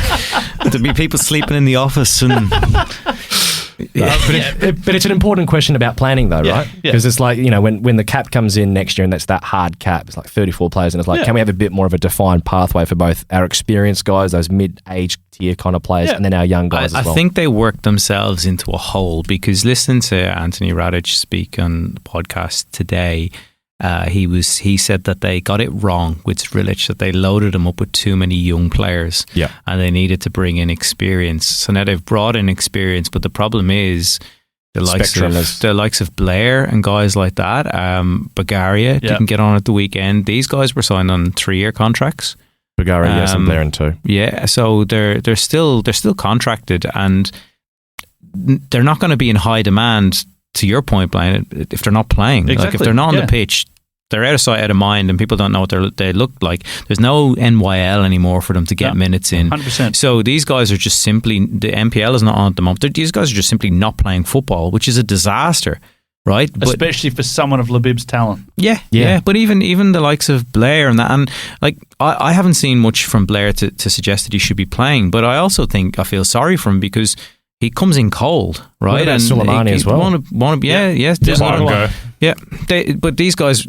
There'd be people sleeping in the office and. But it's an important question about planning, though, right? Because it's like, when the cap comes in next year and that's that hard cap, it's like 34 players, and it's like, can we have a bit more of a defined pathway for both our experienced guys, those mid-age tier kind of players, and then our young guys as well? I think they worked themselves into a hole, because listening to Anthony Radic speak on the podcast today, he said that they got it wrong with Rilic, that they loaded him up with too many young players, and they needed to bring in experience. So now they've brought in experience, but the problem is the likes of Blair and guys like that. Bagaria didn't get on at the weekend. These guys were signed on 3-year contracts. Bagaria, yes, and Blair and 2. Yeah, so they're still contracted, and they're not going to be in high demand. To your point, Blayne, if they're not playing, like if they're not on the pitch, they're out of sight, out of mind, and people don't know what they look like. There's no NYL anymore for them to get minutes in. 100%. So these guys are just simply, the NPL is not on at the moment. These guys are just simply not playing football, which is a disaster, right? Especially for someone of Labib's talent. Yeah. But even the likes of Blair and that, and like I haven't seen much from Blair to suggest that he should be playing, but I also think I feel sorry for him because he comes in cold, right? And Suleimani as well. But these guys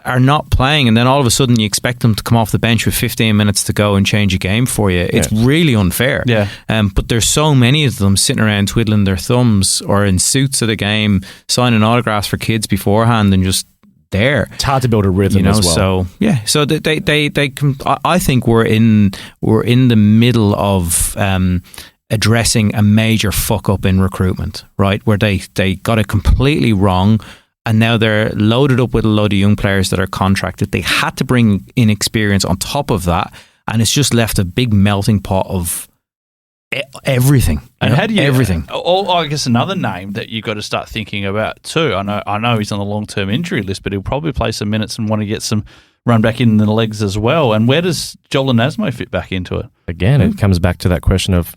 are not playing, and then all of a sudden you expect them to come off the bench with 15 minutes to go and change a game for you. It's really unfair. Yeah. But there's so many of them sitting around twiddling their thumbs or in suits at a game, signing autographs for kids beforehand, and just there. It's hard to build a rhythm as well. So they I think we're in the middle of addressing a major fuck up in recruitment, right? Where they got it completely wrong, and now they're loaded up with a load of young players that are contracted. They had to bring in experience on top of that, and it's just left a big melting pot of everything. And how do you everything? I guess another name that you've got to start thinking about too. I know he's on the long-term injury list, but he'll probably play some minutes and want to get some run back in the legs as well. And where does Joel Nasmo fit back into it? Again, it comes back to that question of,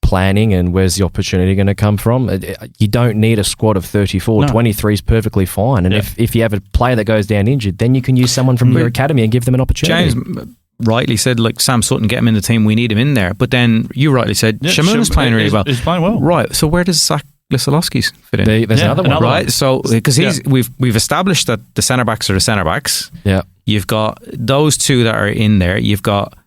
planning and where's the opportunity going to come from. You don't need a squad of 34. No. 23 is perfectly fine. And if you have a player that goes down injured, then you can use someone from your academy and give them an opportunity. James rightly said, like Sam Sutton, get him in the team, we need him in there. But then you rightly said, Shamuna's playing really well. He's playing well. Right, so where does Zach Lisalowski's fit in? There's another one. Right, so because we've established that the centre-backs are the centre-backs. Yeah. You've got those two that are in there. You've got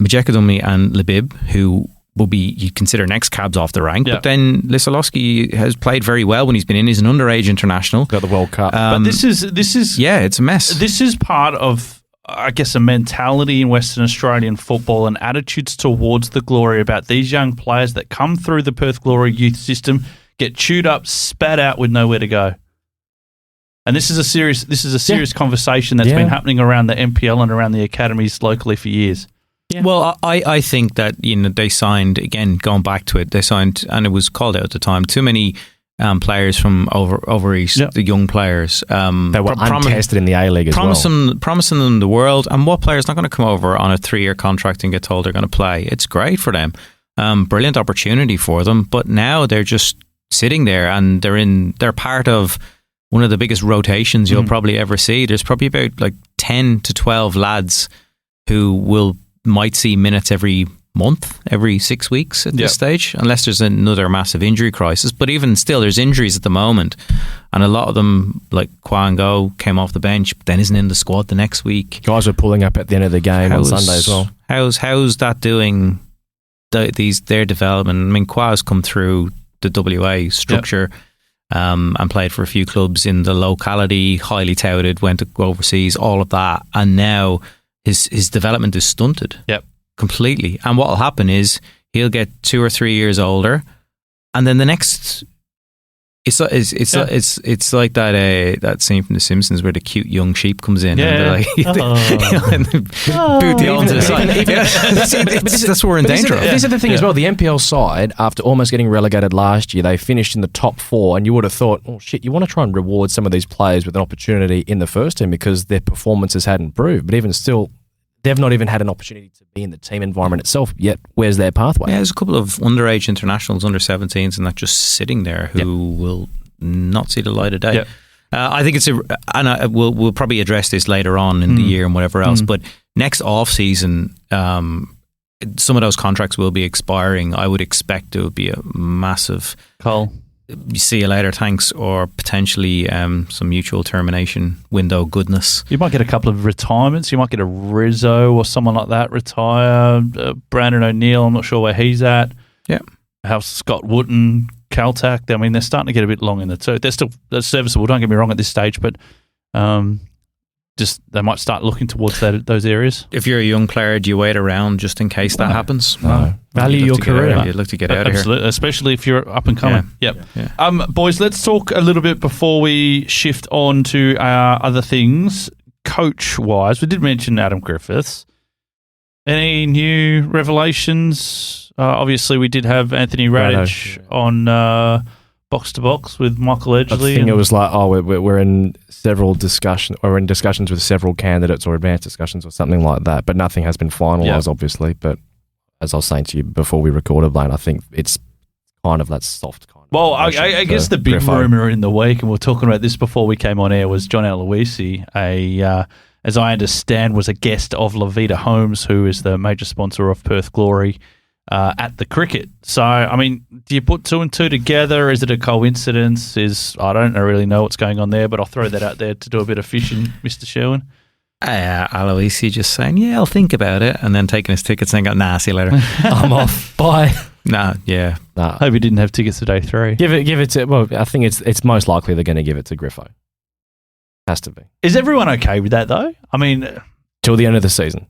Majekadumi and Labib, who will be, you consider, next cabs off the rank. But then Lisalowski has played very well when he's been in. He's an underage international. Got the World Cup. But this is it's a mess. This is part of, I guess, a mentality in Western Australian football and attitudes towards the Glory about these young players that come through the Perth Glory youth system, get chewed up, spat out with nowhere to go. And this is a serious conversation that's been happening around the NPL and around the academies locally for years. Yeah. Well, I think that they signed, again, going back to it, they signed, and it was called out at the time, too many players from over east, the young players. They were untested in the A-League as well. Promising them the world, and what player's not going to come over on a 3-year contract and get told they're going to play? It's great for them. Brilliant opportunity for them, but now they're just sitting there, and they're part of one of the biggest rotations you'll probably ever see. There's probably about 10 to 12 lads who might see minutes every month, every 6 weeks at this stage, unless there's another massive injury crisis. But even still, there's injuries at the moment, and a lot of them, like Kwango, came off the bench, but then isn't in the squad the next week. Guys are pulling up at the end of the game on Sunday as well. How's that doing their development? I mean, Kwa's come through the WA structure and played for a few clubs in the locality, highly touted, went to overseas, all of that, and now his development is stunted. Yep. Completely. And what will happen is he'll get 2 or 3 years older, and then the next. It's like that scene from The Simpsons where the cute young sheep comes in and they're like, and boot the old to the side. That's what we're in danger of. This is the thing as well. The NPL side, after almost getting relegated last year, they finished in the top 4, and you would have thought, oh shit, you want to try and reward some of these players with an opportunity in the first team because their performances hadn't improved. But even still, they've not even had an opportunity to be in the team environment itself yet. Where's their pathway? Yeah, there's a couple of underage internationals, under 17s, and that just sitting there who will not see the light of day. I think we'll probably address this later on in the year and whatever else. But next off season, some of those contracts will be expiring. I would expect there will be a massive see you later, thanks, or potentially some mutual termination window goodness. You might get a couple of retirements. You might get a Rizzo or someone like that retire. Brandon O'Neill, I'm not sure where he's at. Yeah. Have Scott Wooten, Caltac. I mean, they're starting to get a bit long in the tooth. They're serviceable, don't get me wrong at this stage, but just they might start looking towards those areas. If you're a young player, do you wait around just in case that happens? No. Value your career. You'd look to get out of here. Absolutely, especially if you're up and coming. Yeah. Boys, let's talk a little bit before we shift on to other things. Coach-wise, we did mention Adam Griffiths. Any new revelations? Obviously, we did have Anthony Radic on box to box with Michael Edgley. I think it was like, we're in several discussions, or in discussions with several candidates or advanced discussions or something like that, but nothing has been finalised, obviously. But as I was saying to you before we recorded, Blayne, I think it's kind of that soft kind. Well, I guess the big rumour in the week, and we were talking about this before we came on air, was John Aloisi, as I understand, was a guest of Levita Homes, who is the major sponsor of Perth Glory at the cricket. So, I mean, do you put 2 and 2 together? Is it a coincidence? I don't really know what's going on there, but I'll throw that out there to do a bit of fishing, Mr. Sherwin. Aloisi just saying, I'll think about it, and then taking his tickets and going, nah, see you later. I'm off. Bye. Nah. Hope he didn't have tickets to day 3. Give it to, well, I think it's most likely they're going to give it to Griffo. Has to be. Is everyone okay with that, though? I mean, till the end of the season.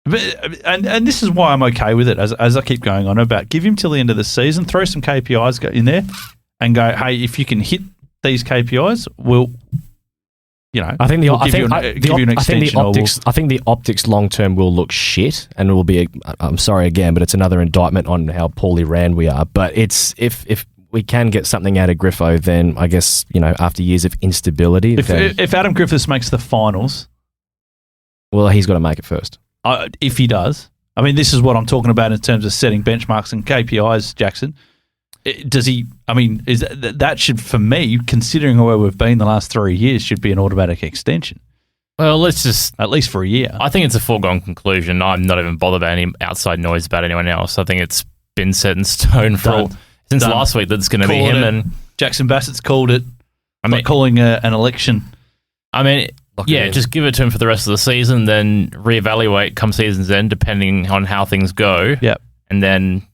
But, and this is why I'm okay with it, as I keep going on about, give him till the end of the season, throw some KPIs in there, and go, hey, if you can hit these KPIs, we'll, I think the optics long term will look shit, and it will be. I'm sorry again, but it's another indictment on how poorly ran we are. But it's if we can get something out of Griffo, then I guess after years of instability, if Adam Griffiths makes the finals, well, he's got to make it first. If he does, I mean, this is what I'm talking about in terms of setting benchmarks and KPIs, Jackson. Does he? I mean, is that should, for me, considering where we've been the last 3 years, should be an automatic extension. Well, let's just at least for a year. I think it's a foregone conclusion. I'm not even bothered about any outside noise about anyone else. I think it's been set in stone since last week that it's going to be him. And Jackson Bassett's called it. I mean, calling an election. I mean, just give it to him for the rest of the season, then reevaluate come season's end, depending on how things go. Yep, and then.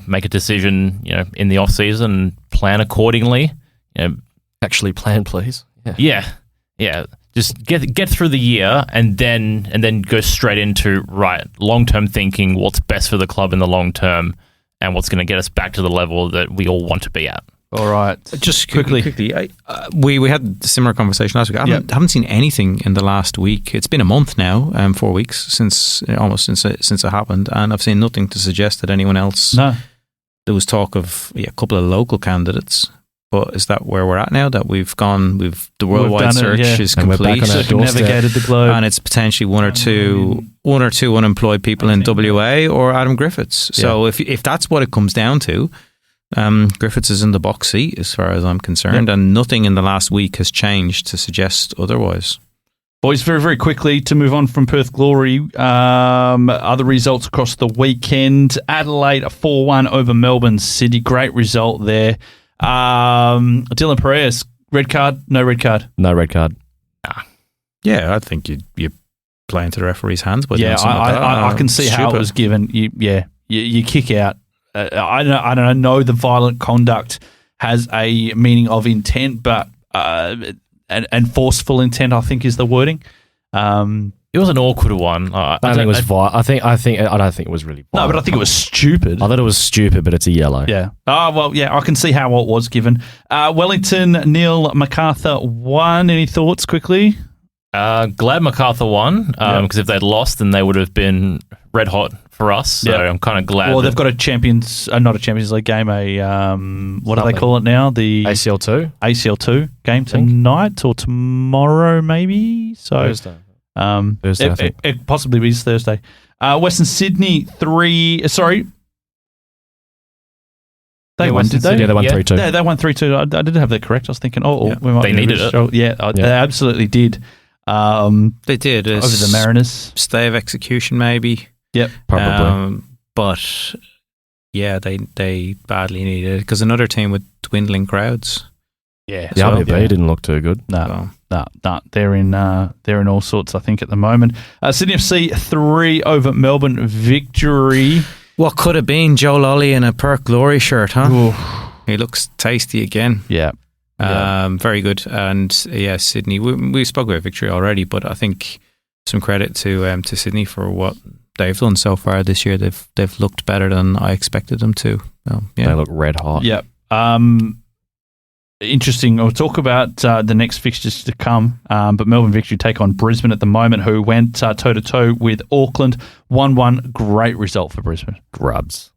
Make a decision, in the off season and plan accordingly. Actually plan, please. Yeah. Just get through the year and then go straight into long term thinking. What's best for the club in the long term, and what's going to get us back to the level that we all want to be at. All right. Just quickly, we had a similar conversation last week. I haven't seen anything in the last week. It's been a month now, 4 weeks since it happened, and I've seen nothing to suggest that anyone else. No. There was talk of a couple of local candidates, but is that where we're at now? That the worldwide search is complete, navigated the globe, and it's potentially one or two unemployed people in WA or Adam Griffiths. So if that's what it comes down to. Griffiths is in the box seat as far as I'm concerned, and nothing in the last week has changed to suggest otherwise. Boys, very, very quickly to move on from Perth Glory, other results across the weekend. Adelaide, a 4-1 over Melbourne City. Great result there. Dylan Perez, red card, no red card? No red card. Yeah, I think you play into the referee's hands. But I can see how it was given. You kick out. I don't know the violent conduct has a meaning of intent, but and forceful intent, I think, is the wording. It was an awkward one. I don't think it was I don't think it was really No, but I think it was stupid. I thought it was stupid, but it's a yellow. Yeah. Well, yeah, I can see how it was given. Wellington, Neil MacArthur won. Any thoughts quickly? Glad MacArthur won, because if they'd lost, then they would have been red hot for us. So I'm kind of glad. Well, they've got not a Champions League game, what do they call it now? The ACL2 game tonight or tomorrow, maybe. So Thursday. Thursday, I think. It possibly is Thursday. Western Sydney 3. Sorry. They won, did they? Yeah, they won 3-2. Yeah, they won 3-2. I did have that correct. I was thinking, we might they needed it. Yeah, they absolutely did. They did. Over the Mariners. Stay of execution, maybe. Yep. Probably. But, yeah, they badly needed it because another team with dwindling crowds. Yeah. The RBB didn't look too good. No. They're in all sorts, I think, at the moment. Sydney FC 3 over Melbourne Victory. What could have been Joe Lolly in a Perth Glory shirt, huh? Ooh. He looks tasty again. Yeah. Very good. And Sydney, we spoke about Victory already, but I think some credit to Sydney for what they've done so far this year. They've looked better than I expected them to. They look red hot. Yeah. Interesting. We'll talk about the next fixtures to come, but Melbourne Victory take on Brisbane at the moment, who went toe-to-toe with Auckland. 1-1. Great result for Brisbane. Grubs.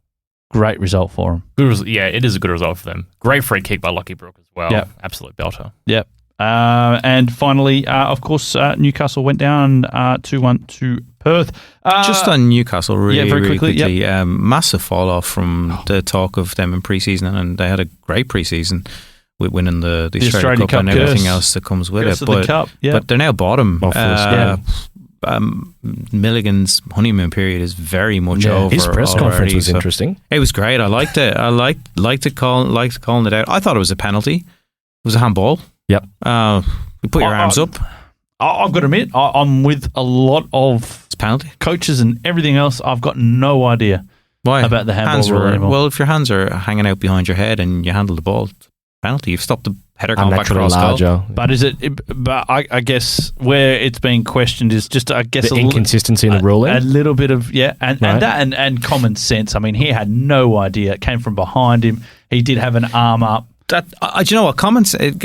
Great result for them. It is a good result for them. Great free kick by Lockie Brook as well. Yep. Absolute belter. Yep. And finally, of course, Newcastle went down 2-1 to Perth. Just on Newcastle, really quickly. Yep. Massive fall off from the talk of them in pre-season, and they had a great pre-season with winning the Australian Cup and everything else that comes with it. But they're now bottom. Milligan's honeymoon period is very much over. His press conference was interesting. It was great. I liked it. I liked calling it out. I thought it was a penalty. It was a handball. Yep. You put your arms up. I've got to admit, I'm with a lot of penalty coaches and everything else. I've got no idea about the handball rule anymore. Well, if your hands are hanging out behind your head and you handle the ball, penalty. You've stopped the header going back across goal. But is it? But I guess where it's being questioned is just the inconsistency in the ruling. A little bit of and common sense. I mean, he had no idea. It came from behind him. He did have an arm up. Do you know what? Common sense.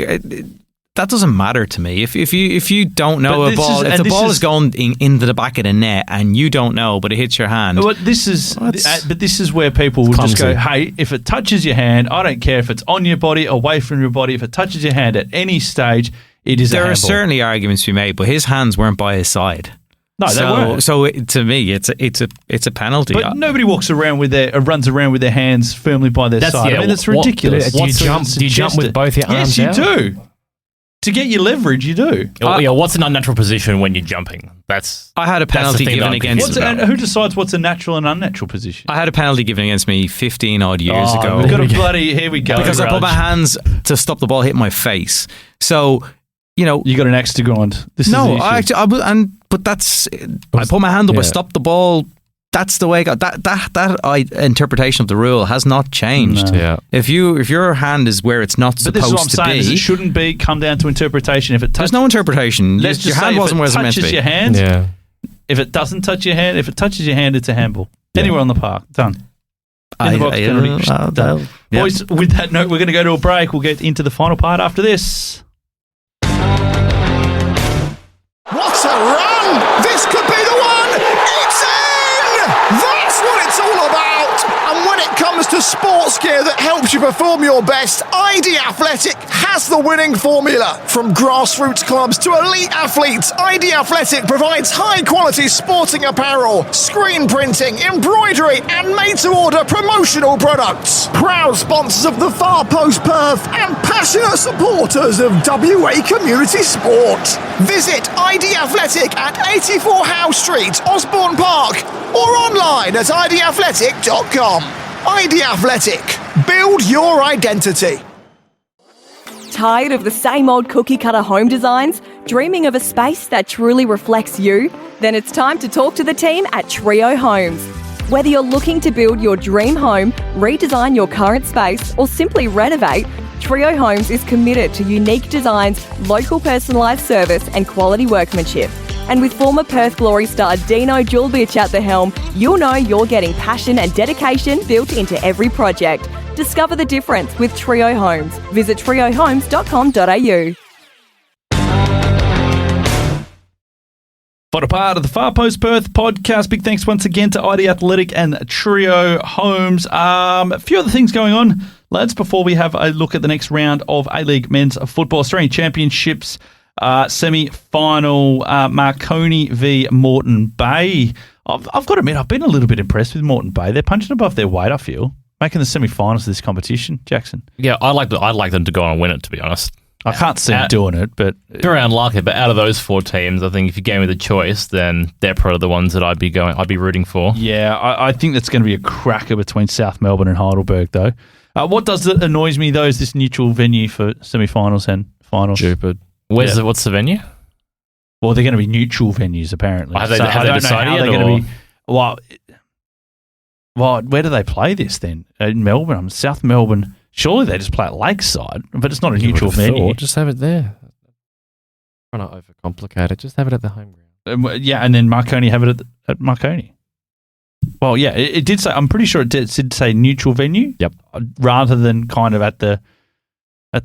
That doesn't matter to me. If you don't know a ball, if the ball is going into the back of the net and you don't know, but it hits your hand. But this is where people will just go, hey, if it touches your hand, I don't care if it's on your body, away from your body. If it touches your hand at any stage, it is. There are certainly arguments to be made, but his hands weren't by his side. No, they weren't. So to me, it's a penalty. But nobody runs around with their hands firmly by their side. I mean, that's ridiculous. Do you jump with both your arms out? Yes, you do. To get your leverage, you do. What's an unnatural position when you're jumping? I had a penalty given against me. Who decides what's a natural and unnatural position? I had a penalty given against me 15 odd years ago. We've got a bloody, here we go. Because I put my hands to stop the ball hitting my face. So, you got an axe to grind. I put my hand up, I stopped the ball. That's the way that interpretation of the rule has not changed. No. Yeah. If your hand is where it's not supposed to be, this is what I'm saying. It shouldn't come down to interpretation. If there's no interpretation. Your hand wasn't where it was meant to be. Your hand, if it doesn't touch your hand, if it touches your hand, it's a handball. Anywhere on the park, done. In the box penalty, done. Boys, with that note, we're going to go to a break. We'll get into the final part after this. What a run! This could be the one! It's in! That's what it's all about! And when it comes to sports gear that helps you perform your best, ID Athletic has the winning formula. From grassroots clubs to elite athletes, ID Athletic provides high-quality sporting apparel, screen printing, embroidery, and made-to-order promotional products. Proud sponsors of the Far Post Perth and passionate supporters of WA community sport. Visit ID Athletic at 84 Howe Street, Osborne Park, or online at idathletic.com. ID Athletic. Build your identity. Tired of the same old cookie cutter home designs? Dreaming of a space that truly reflects you? Then it's time to talk to the team at Trio Homes. Whether you're looking to build your dream home, redesign your current space, or simply renovate, Trio Homes is committed to unique designs, local personalised service and quality workmanship. And with former Perth Glory star Dino Julbich at the helm, you'll know you're getting passion and dedication built into every project. Discover the difference with Trio Homes. Visit triohomes.com.au. For a part of the Far Post Perth podcast, big thanks once again to ID Athletic and Trio Homes. A few other things going on, lads, before we have a look at the next round of A-League Men's Football Australian Championships semi-final, Marconi v Moreton Bay. I've got to admit, I've been a little bit impressed with Moreton Bay. They're punching above their weight, I feel, making the semi-finals of this competition. Jackson? Yeah, I'd like them to go on and win it, to be honest. I can't see them doing it, but... Very unlikely, but out of those four teams, I think if you gave me the choice, then they're probably the ones that I'd be rooting for. Yeah, I think that's going to be a cracker between South Melbourne and Heidelberg, though. What annoys me, though, is this neutral venue for semi-finals and finals. Stupid. What's the venue? Well, they're going to be neutral venues, apparently. Have they decided yet? Well, where do they play this, then? In Melbourne? South Melbourne... Surely they just play at Lakeside, but it's not a neutral venue. Just have it there. Try not overcomplicate it. Just have it at the home ground. Yeah, and then Marconi have it at Marconi. Well, yeah, it did say. I'm pretty sure it did say neutral venue. Yep. Rather than kind of at the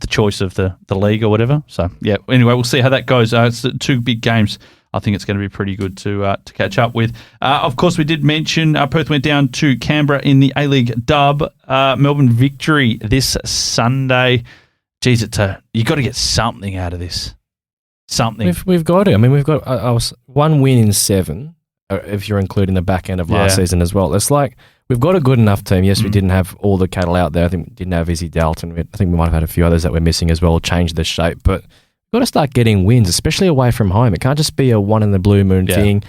choice of the league or whatever. So yeah. Anyway, we'll see how that goes. It's two big games. I think it's going to be pretty good to catch up with. Of course, we did mention Perth went down to Canberra in the A-League dub. Melbourne Victory this Sunday. Geez, you got to get something out of this. Something. We've got it. I mean, we've got one win in 7, if you're including the back end of last season as well. It's like we've got a good enough team. Yes, we didn't have all the cattle out there. I think we didn't have Izzy Dalton. I think we might have had a few others that we're missing as well, change the shape. But got to start getting wins, especially away from home. It can't just be a one in the blue moon thing.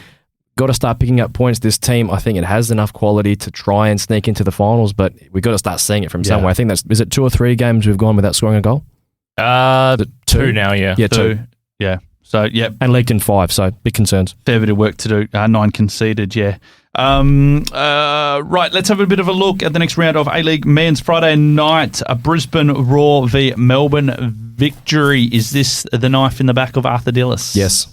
Got to start picking up points. This team, I think it has enough quality to try and sneak into the finals, but we've got to start seeing it from somewhere. I think is it 2 or 3 games we've gone without scoring a goal? 2 now, yeah. Yeah, 2. Yeah. So, yeah. And leaked in 5, so big concerns. Fair bit of work to do. 9 conceded, yeah. Right, let's have a bit of a look at the next round of A-League Men's Friday night. Brisbane Roar v Melbourne Victory. Is this the knife in the back of Arthur Dillis? Yes.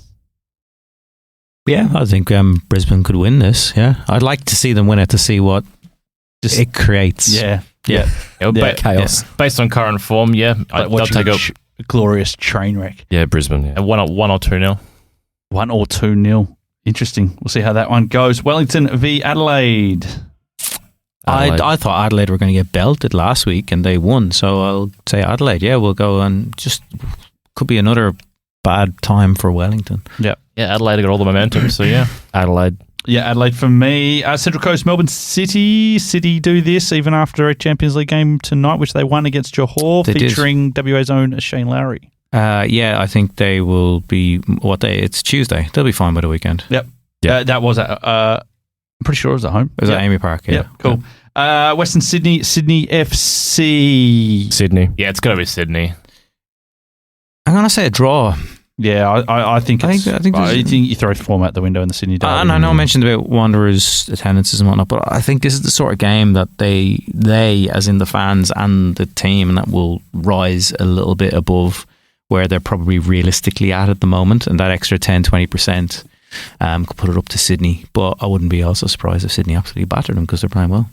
Yeah, I think Brisbane could win this. Yeah, I'd like to see them win it to see what it creates. Yeah. Chaos. Based on current form, they'll take a glorious train wreck. Yeah, Brisbane. Yeah. 1 or 2-0. 1 or 2-0. Interesting. We'll see how that one goes. Wellington v Adelaide. I thought Adelaide were going to get belted last week and they won, so I'll say Adelaide. Yeah, we'll go and just could be another bad time for Wellington. Yeah, Adelaide got all the momentum, so yeah. Adelaide. Yeah, Adelaide for me. Central Coast, Melbourne City. City do this even after a Champions League game tonight, which they won against Johor, featuring WA's own Shane Lowry. I think they will be, what day? It's Tuesday. They'll be fine by the weekend. Yep. That was I'm pretty sure it was at home. It was at Amy Park, yeah. Yep, cool. Western Sydney, Sydney FC. Sydney. Yeah, it's got to be Sydney. I'm going to say a draw. Yeah, I think I think you throw form out the window in the Sydney derby. And I know I mentioned about Wanderers' attendances and whatnot, but I think this is the sort of game that they, as in the fans and the team, and that will rise a little bit above where they're probably realistically at the moment, and that extra 10-20% could put it up to Sydney. But I wouldn't be also surprised if Sydney absolutely battered them because they're playing well.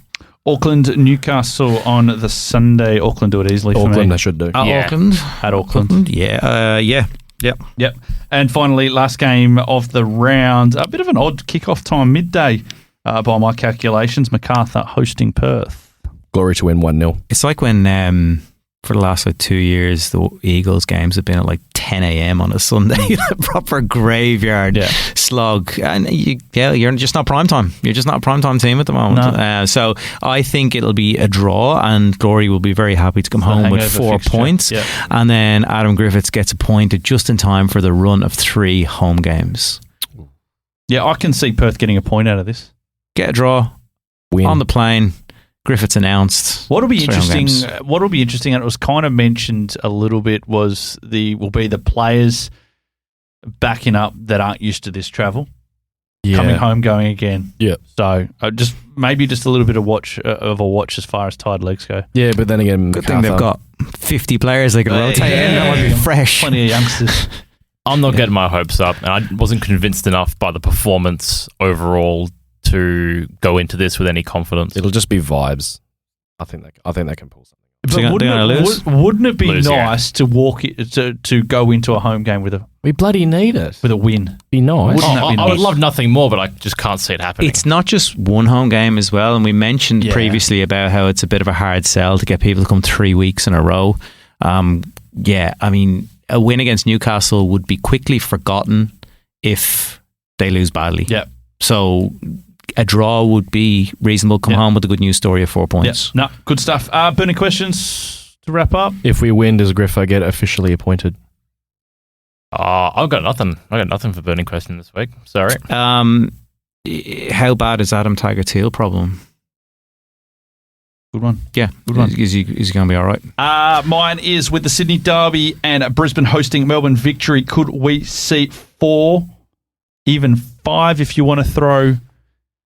Auckland, Newcastle on the Sunday. Auckland do it easily for me. Auckland, they should do. Auckland? At Auckland. Yeah. Yep. And finally, last game of the round. A bit of an odd kickoff time, midday by my calculations. Macarthur hosting Perth. Glory to win 1-0. It's like when for the last 2 years, the Eagles games have been at 10 a.m. on a Sunday. Proper graveyard slog. And you're just not prime time. You're just not a prime time team at the moment. No. So I think it'll be a draw, and Glory will be very happy to come home with 4 points. Yep. And then Adam Griffiths gets appointed just in time for the run of 3 home games. Yeah, I can see Perth getting a point out of this. Get a draw. Win. On the plane. Griffiths announced. What'll be interesting, and it was kind of mentioned a little bit, will be the players backing up that aren't used to this travel. Yeah. Coming home, going again. Yeah. So just a little bit of a watch as far as tired legs go. Yeah, but then again, good thing they've got 50 players they can rotate in. That would be fresh. Plenty of youngsters. I'm not getting my hopes up, and I wasn't convinced enough by the performance overall to go into this with any confidence. It'll just be vibes. I think they can pull something. But wouldn't it be nice to to go into a home game with a We bloody need it. with a win? Be nice. I would love nothing more, but I just can't see it happening. It's not just one home game as well, and we mentioned previously about how it's a bit of a hard sell to get people to come 3 weeks in a row. I mean, a win against Newcastle would be quickly forgotten if they lose badly. Yeah. So a draw would be reasonable. Come home with a good news story of 4 points. No, good stuff. Burning questions to wrap up. If we win, does Griffo get officially appointed? I've got nothing. I got nothing for burning question this week. Sorry. How bad is Adam Tiger Teal problem? Good one. Yeah. Good one. Is he going to be all right? Mine is with the Sydney Derby and Brisbane hosting Melbourne Victory. Could we see 4, even 5 if you want to throw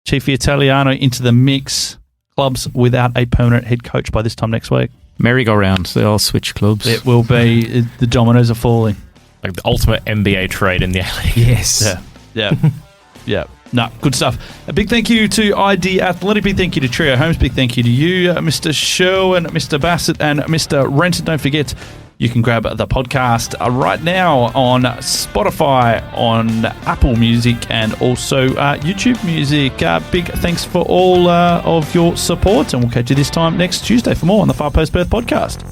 Chief Italiano into the mix? Clubs without a permanent head coach by this time next week. Merry-go-round. They all switch clubs. It will be. The dominoes are falling. Like the ultimate NBA trade in the A-League. Yes. Yeah. No, good stuff. A big thank you to ID Athletic. Big thank you to Trio Homes. Big thank you to you, Mr. Sherwin, Mr. Bassett, and Mr. Renton. Don't forget, you can grab the podcast right now on Spotify, on Apple Music, and also YouTube Music. Big thanks for all of your support, and we'll catch you this time next Tuesday for more on the Far Post Perth podcast.